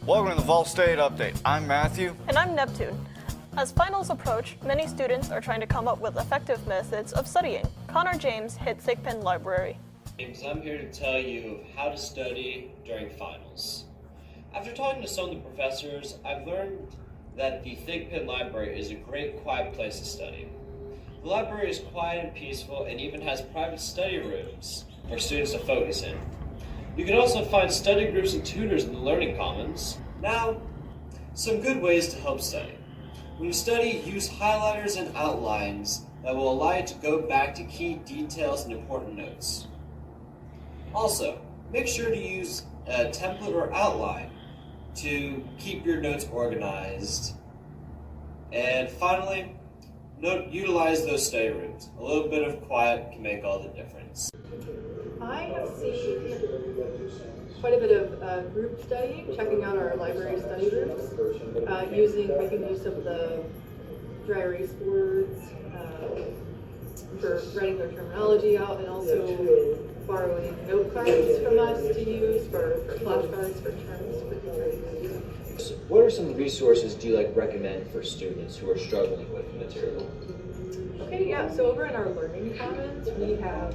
Welcome to the Vol State Update. I'm Matthew. And I'm Neptune. As finals approach, many students are trying to come up with effective methods of studying. Connor James hit Thigpen Library. I'm here to tell you how to study during finals. After talking to some of the professors, I've learned that the Thigpen Library is a great quiet place to study. The library is quiet and peaceful and even has private study rooms for students to focus in. You can also find study groups and tutors in the Learning Commons. Now, some good ways to help study. When you study, use highlighters and outlines that will allow you to go back to key details and important notes. Also, make sure to use a template or outline to keep your notes organized. And finally, utilize those study rooms. A little bit of quiet can make all the difference. I have seen quite a bit of group studying, checking out our library study rooms, making use of the dry erase boards for writing their terminology out, and also borrowing note cards from us to use for flashcards for terms. What are some resources do you recommend for students who are struggling with the material? Okay, yeah, so over in our Learning Commons, we have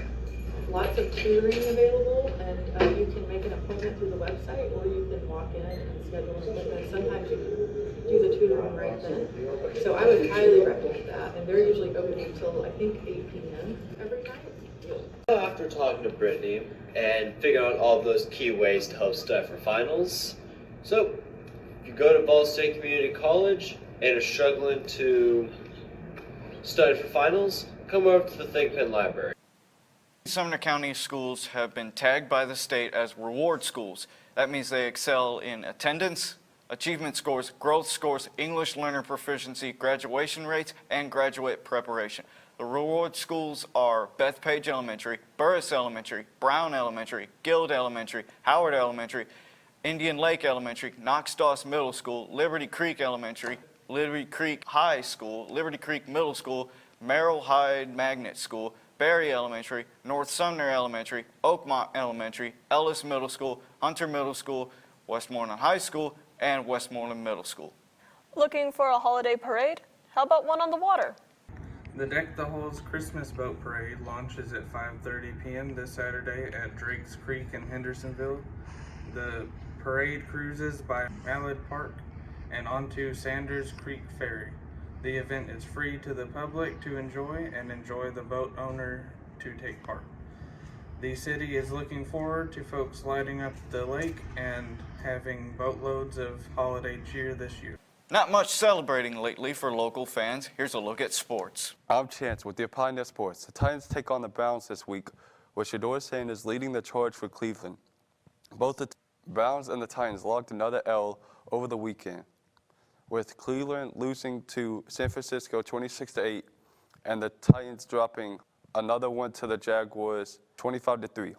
lots of tutoring available, and you can make an appointment through the website, or you can walk in and schedule an appointment. Sometimes you can do the tutoring right then. So I would highly recommend that, and they're usually open until I think 8 p.m. every night. After talking to Brittany and figuring out all of those key ways to help study for finals, so if you go to Ball State Community College and are struggling to study for finals, come over to the Thigpen Library. Sumner County schools have been tagged by the state as reward schools. That means they excel in attendance, achievement scores, growth scores, English learner proficiency, graduation rates, and graduate preparation. The reward schools are Bethpage Elementary, Burris Elementary, Brown Elementary, Guild Elementary, Howard Elementary, Indian Lake Elementary, Knox Doss Middle School, Liberty Creek Elementary, Liberty Creek High School, Liberty Creek Middle School, Merrill Hyde Magnet School, Berry Elementary, North Sumner Elementary, Oakmont Elementary, Ellis Middle School, Hunter Middle School, Westmoreland High School, and Westmoreland Middle School. Looking for a holiday parade? How about one on the water? The Deck the Halls Christmas Boat Parade launches at 5:30 p.m. this Saturday at Drakes Creek in Hendersonville. The parade cruises by Mallard Park and onto Sanders Creek Ferry. The event is free to the public to enjoy and enjoy the boat owner to take part. The city is looking forward to folks lighting up the lake and having boatloads of holiday cheer this year. Not much celebrating lately for local fans. Here's a look at sports. I'm Chance with your Pioneer Sports. The Titans take on the Browns this week, with Shedeur Sanders leading the charge for Cleveland. Both the Browns and the Titans logged another L over the weekend, with Cleveland losing to San Francisco 26-8, and the Titans dropping another one to the Jaguars 25-3.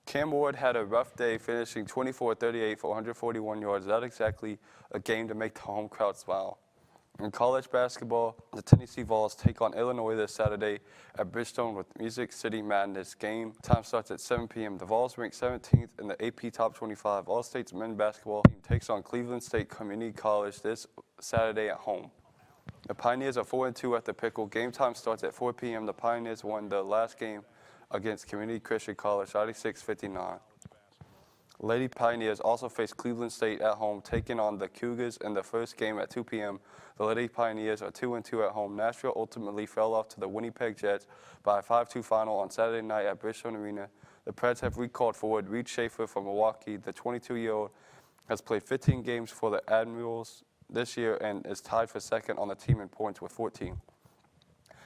Cam Ward had a rough day, finishing 24-38 for 141 yards. Not exactly a game to make the home crowd smile. In college basketball, the Tennessee Vols take on Illinois this Saturday at Bridgestone with Music City Madness. Game time starts at 7 p.m. The Vols rank 17th in the AP Top 25. All-State's men's basketball team takes on Cleveland State Community College this Saturday at home. The Pioneers are 4-2 at the Pickle. Game time starts at 4 p.m. The Pioneers won the last game against Community Christian College 96-59. Lady Pioneers also face Cleveland State at home, taking on the Cougars in the first game at 2 p.m. The Lady Pioneers are 2-2 at home. Nashville ultimately fell off to the Winnipeg Jets by a 5-2 final on Saturday night at Bridgestone Arena. The Preds have recalled forward Reed Schaefer from Milwaukee. The 22-year-old has played 15 games for the Admirals this year and is tied for second on the team in points with 14.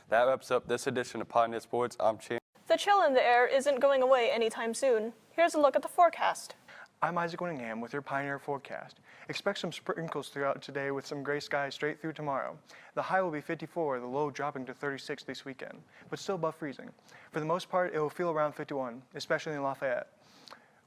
That wraps up this edition of Pioneer Sports. I'm Chan. The chill in the air isn't going away anytime soon. Here's a look at the forecast. I'm Isaac Winningham with your Pioneer Forecast. Expect some sprinkles throughout today with some gray skies straight through tomorrow. The high will be 54, the low dropping to 36 this weekend, but still above freezing. For the most part, it will feel around 51, especially in Lafayette.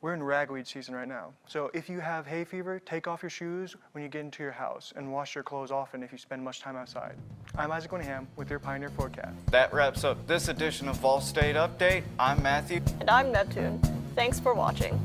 We're in ragweed season right now, so if you have hay fever, take off your shoes when you get into your house and wash your clothes often if you spend much time outside. I'm Isaac Winningham with your Pioneer Forecast. That wraps up this edition of Vol State Update. I'm Matthew. And I'm Neptune. Thanks for watching.